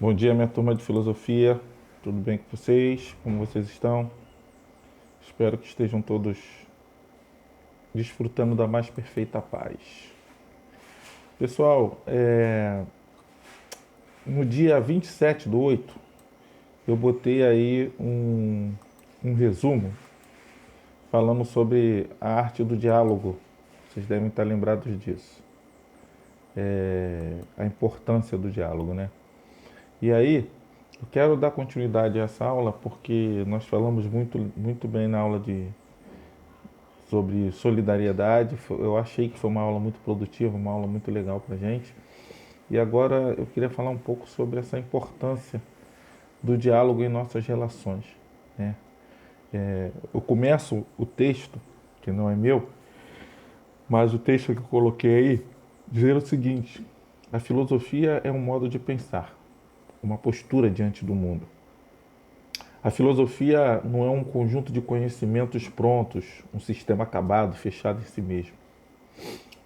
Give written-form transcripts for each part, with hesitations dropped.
Bom dia, minha turma de filosofia. Tudo bem com vocês? Como vocês estão? Espero que estejam todos desfrutando da mais perfeita paz. Pessoal, no dia 27/8, eu botei aí um resumo falando sobre a arte do diálogo. Vocês devem estar lembrados disso. A importância do diálogo, né? E aí, eu quero dar continuidade a essa aula porque nós falamos muito bem na aula sobre solidariedade. Eu achei que foi uma aula muito produtiva, uma aula muito legal para a gente. E agora eu queria falar um pouco sobre essa importância do diálogo em nossas relações, né? Eu começo o texto, que não é meu, mas o texto que eu coloquei aí, dizendo o seguinte: a filosofia é um modo de pensar, uma postura diante do mundo. A filosofia não é um conjunto de conhecimentos prontos, um sistema acabado, fechado em si mesmo.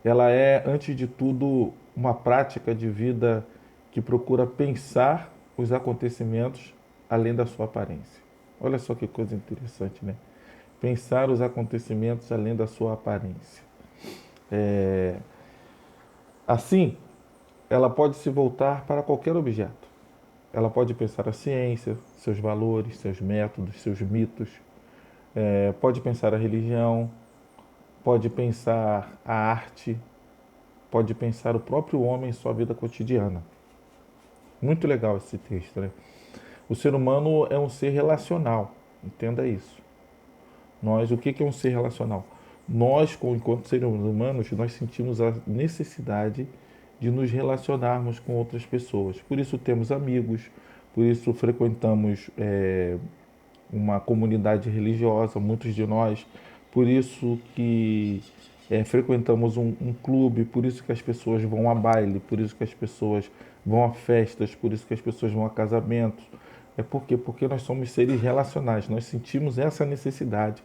Ela é, antes de tudo, uma prática de vida que procura pensar os acontecimentos além da sua aparência. Olha só que coisa interessante, né? Pensar os acontecimentos além da sua aparência. Assim, ela pode se voltar para qualquer objeto. Ela pode pensar a ciência, seus valores, seus métodos, seus mitos. Pode pensar a religião, pode pensar a arte, pode pensar o próprio homem em sua vida cotidiana. Muito legal esse texto, né? O ser humano é um ser relacional, entenda isso. O que é um ser relacional? Nós, enquanto seres humanos, nós sentimos a necessidade de nos relacionarmos com outras pessoas. Por isso temos amigos, por isso frequentamos uma comunidade religiosa, muitos de nós, por isso que frequentamos um clube, por isso que as pessoas vão a baile, por isso que as pessoas vão a festas, por isso que as pessoas vão a casamentos. Porque nós somos seres relacionais, nós sentimos essa necessidade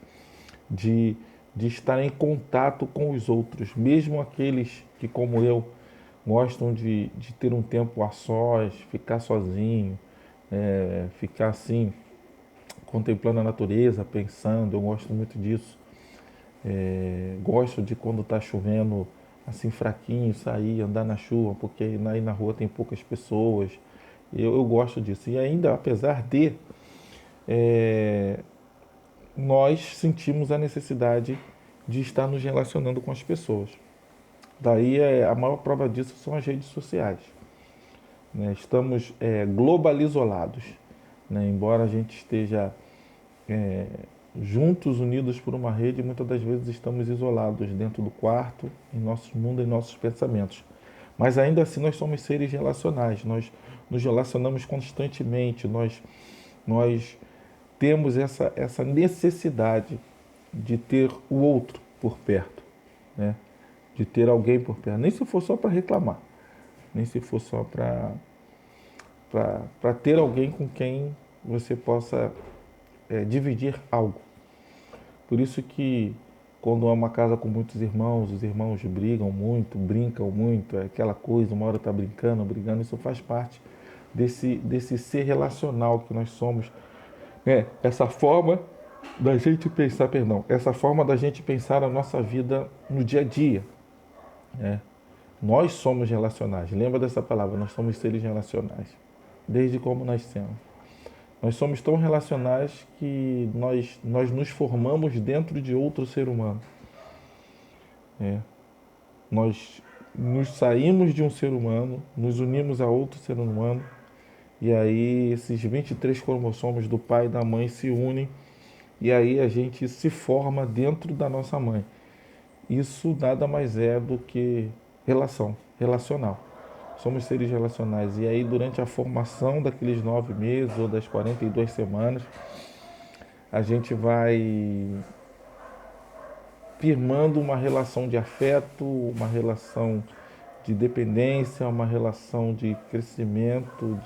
de, de estar em contato com os outros, mesmo aqueles que, como eu, gostam de ter um tempo a sós, ficar sozinho, ficar assim, contemplando a natureza, pensando. Eu gosto muito disso. Gosto de quando está chovendo assim fraquinho, sair, andar na chuva, porque aí na rua tem poucas pessoas. Eu gosto disso. E ainda, apesar de, é, nós sentimos a necessidade de estar nos relacionando com as pessoas. Daí a maior prova disso são as redes sociais. Né? Estamos globalizolados. Né? Embora a gente esteja é, juntos, unidos por uma rede, muitas das vezes estamos isolados dentro do quarto, em nosso mundo, em nossos pensamentos. Mas ainda assim nós somos seres relacionais, nós nos relacionamos constantemente, nós temos essa necessidade de ter o outro por perto, né? De ter alguém por perto, nem se for só para reclamar, nem se for só para ter alguém com quem você possa dividir algo. Por isso que quando é uma casa com muitos irmãos, os irmãos brigam muito, brincam muito, é aquela coisa, uma hora está brincando, brigando, isso faz parte desse ser relacional que nós somos. Essa forma da gente pensar, perdão, essa forma da gente pensar a nossa vida no dia a dia. Né? Nós somos relacionais, lembra dessa palavra, nós somos seres relacionais, desde como nascemos. Nós somos tão relacionais que nós nos formamos dentro de outro ser humano. É. Nós nos saímos de um ser humano, nos unimos a outro ser humano, e aí esses 23 cromossomos do pai e da mãe se unem, e aí a gente se forma dentro da nossa mãe. Isso nada mais é do que relacional. Somos seres relacionais. E aí, durante a formação daqueles 9 meses ou das 42 semanas, a gente vai firmando uma relação de afeto, uma relação de dependência, uma relação de crescimento,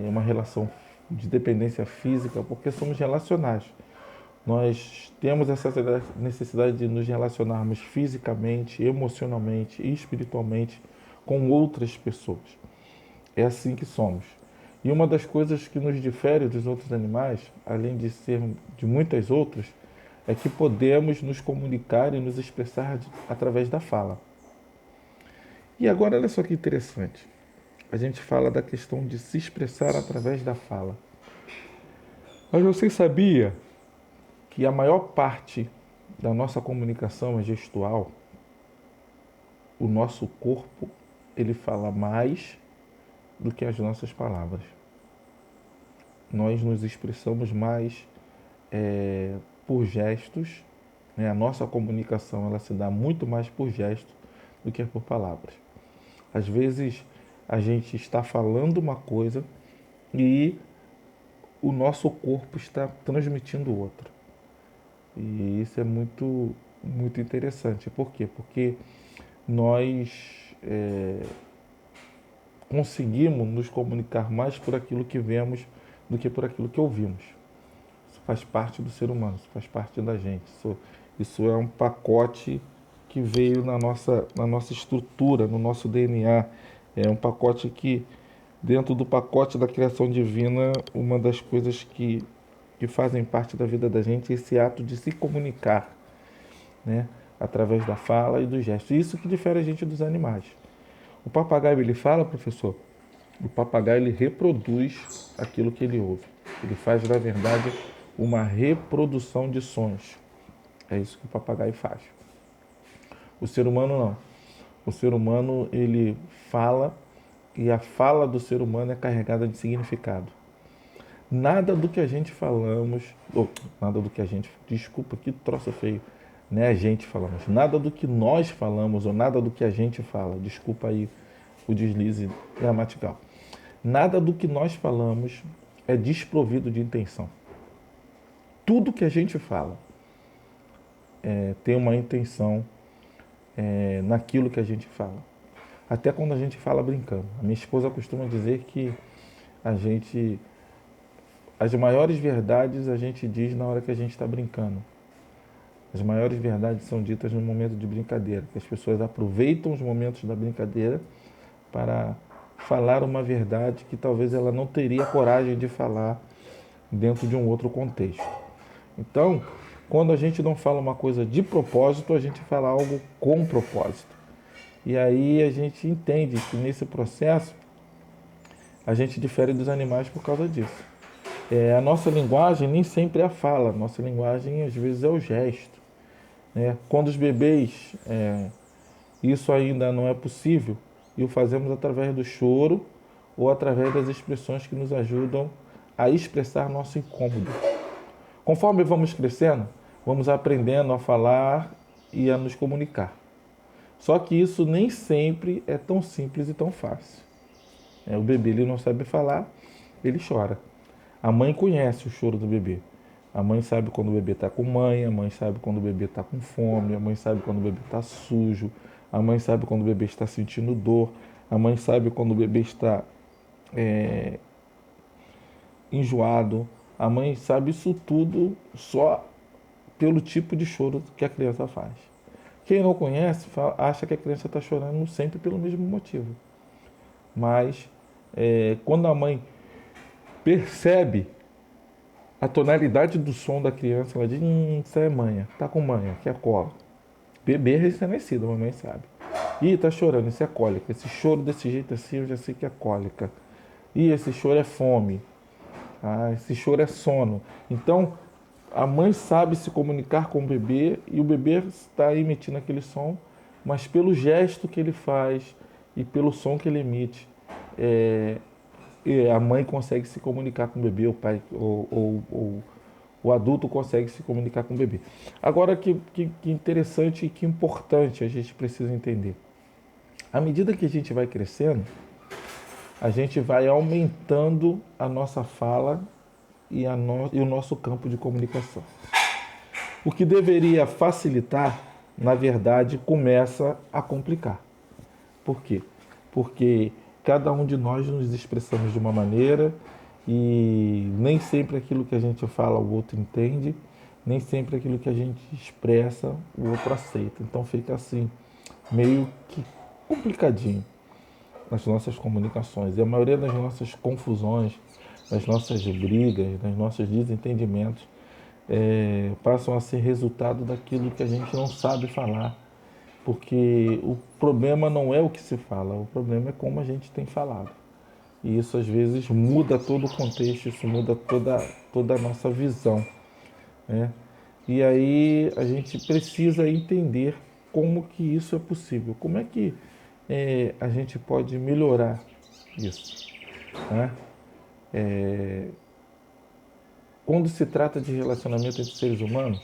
uma relação de dependência física, porque somos relacionais. Nós temos essa necessidade de nos relacionarmos fisicamente, emocionalmente e espiritualmente com outras pessoas. É assim que somos. E uma das coisas que nos difere dos outros animais, além de ser de muitas outras, é que podemos nos comunicar e nos expressar através da fala. E agora, olha só que interessante. A gente fala da questão de se expressar através da fala. Mas você sabia que a maior parte da nossa comunicação é gestual? O nosso corpo, ele fala mais do que as nossas palavras. Nós nos expressamos mais por gestos, né? A nossa comunicação ela se dá muito mais por gestos do que por palavras. Às vezes a gente está falando uma coisa e o nosso corpo está transmitindo outra. E isso é muito interessante. Por quê? Porque nós conseguimos nos comunicar mais por aquilo que vemos do que por aquilo que ouvimos. Isso faz parte do ser humano, isso faz parte da gente. Isso é um pacote que veio na nossa estrutura, no nosso DNA. É um pacote que, dentro do pacote da criação divina, uma das coisas que fazem parte da vida da gente é esse ato de se comunicar, né? Através da fala e do gesto. Isso que difere a gente dos animais. O papagaio, ele fala, professor? O papagaio, ele reproduz aquilo que ele ouve. Ele faz, na verdade, uma reprodução de sons. É isso que o papagaio faz. O ser humano não. O ser humano, ele fala e a fala do ser humano é carregada de significado. Nada do que a gente falamos, nada do que a gente, desculpa, que troço feio, né? A gente falamos, nada do que nós falamos ou nada do que a gente fala, desculpa aí o deslize gramatical. Nada do que nós falamos é desprovido de intenção. Tudo que a gente fala tem uma intenção naquilo que a gente fala. Até quando a gente fala brincando. A minha esposa costuma dizer que as maiores verdades a gente diz na hora que a gente está brincando. As maiores verdades são ditas no momento de brincadeira, que as pessoas aproveitam os momentos da brincadeira para falar uma verdade que talvez ela não teria coragem de falar dentro de um outro contexto. Então, quando a gente não fala uma coisa de propósito, a gente fala algo com propósito. E aí a gente entende que nesse processo a gente difere dos animais por causa disso. A nossa linguagem nem sempre é a fala, a nossa linguagem às vezes é o gesto. Né? Quando os bebês, isso ainda não é possível, e o fazemos através do choro ou através das expressões que nos ajudam a expressar nosso incômodo. Conforme vamos crescendo, vamos aprendendo a falar e a nos comunicar. Só que isso nem sempre é tão simples e tão fácil. O bebê ele não sabe falar, ele chora. A mãe conhece o choro do bebê. A mãe sabe quando o bebê está com mãe, a mãe sabe quando o bebê está com fome, a mãe sabe quando o bebê está sujo, a mãe sabe quando o bebê está sentindo dor, a mãe sabe quando o bebê está enjoado. A mãe sabe isso tudo só pelo tipo de choro que a criança faz. Quem não conhece acha que a criança está chorando sempre pelo mesmo motivo. Mas quando a mãe percebe a tonalidade do som da criança, ela diz, isso é manha, tá com manha, que é cola. Bebê recém-nascido, a mamãe sabe. Ih, tá chorando, isso é cólica. Esse choro desse jeito assim, eu já sei que é cólica. Ih, esse choro é fome. Ah, esse choro é sono. Então, a mãe sabe se comunicar com o bebê e o bebê está emitindo aquele som, mas pelo gesto que ele faz e pelo som que ele emite, a mãe consegue se comunicar com o bebê, o pai ou o adulto consegue se comunicar com o bebê. Agora, que interessante e que importante a gente precisa entender. À medida que a gente vai crescendo, a gente vai aumentando a nossa fala e o nosso campo de comunicação. O que deveria facilitar, na verdade, começa a complicar. Por quê? Porque cada um de nós nos expressamos de uma maneira e nem sempre aquilo que a gente fala o outro entende, nem sempre aquilo que a gente expressa o outro aceita. Então fica assim, meio que complicadinho. nas nossas comunicações. E a maioria das nossas confusões, das nossas brigas, dos nossos desentendimentos, passam a ser resultado daquilo que a gente não sabe falar. Porque o problema não é o que se fala, o problema é como a gente tem falado. E isso às vezes muda todo o contexto, isso muda toda a nossa visão, né? E aí a gente precisa entender como que isso é possível, como é que a gente pode melhorar isso, né? Quando se trata de relacionamento entre seres humanos,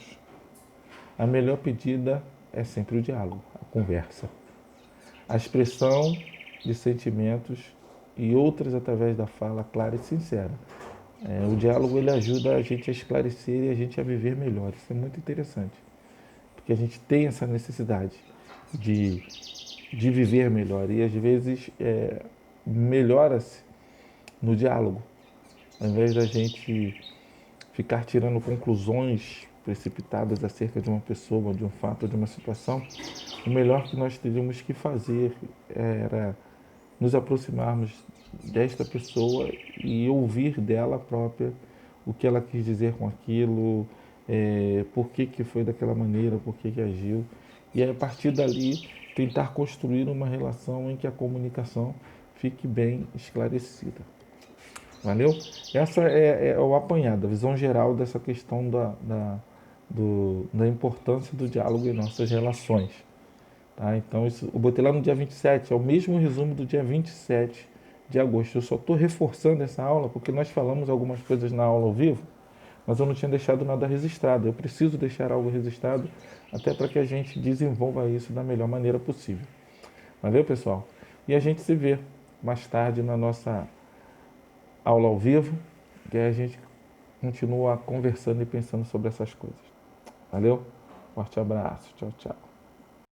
a melhor pedida é sempre o diálogo, a conversa, a expressão de sentimentos e outras através da fala clara e sincera. O diálogo ele ajuda a gente a esclarecer e a gente a viver melhor. Isso é muito interessante, porque a gente tem essa necessidade de, de viver melhor e às vezes melhora-se no diálogo, ao invés da gente ficar tirando conclusões precipitadas acerca de uma pessoa, de um fato, de uma situação. O melhor que nós teríamos que fazer era nos aproximarmos desta pessoa e ouvir dela própria o que ela quis dizer com aquilo, por que, que foi daquela maneira, por que, que agiu. E aí, a partir dali, tentar construir uma relação em que a comunicação fique bem esclarecida. Valeu? Essa é o apanhado, a visão geral dessa questão da importância do diálogo em nossas relações. Tá? Então, isso, eu botei lá no dia 27, é o mesmo resumo do dia 27 de agosto. Eu só estou reforçando essa aula porque nós falamos algumas coisas na aula ao vivo, mas eu não tinha deixado nada registrado. Eu preciso deixar algo registrado até para que a gente desenvolva isso da melhor maneira possível. Valeu, pessoal? E a gente se vê mais tarde na nossa aula ao vivo, que aí a gente continua conversando e pensando sobre essas coisas. Valeu? Forte abraço. Tchau, tchau.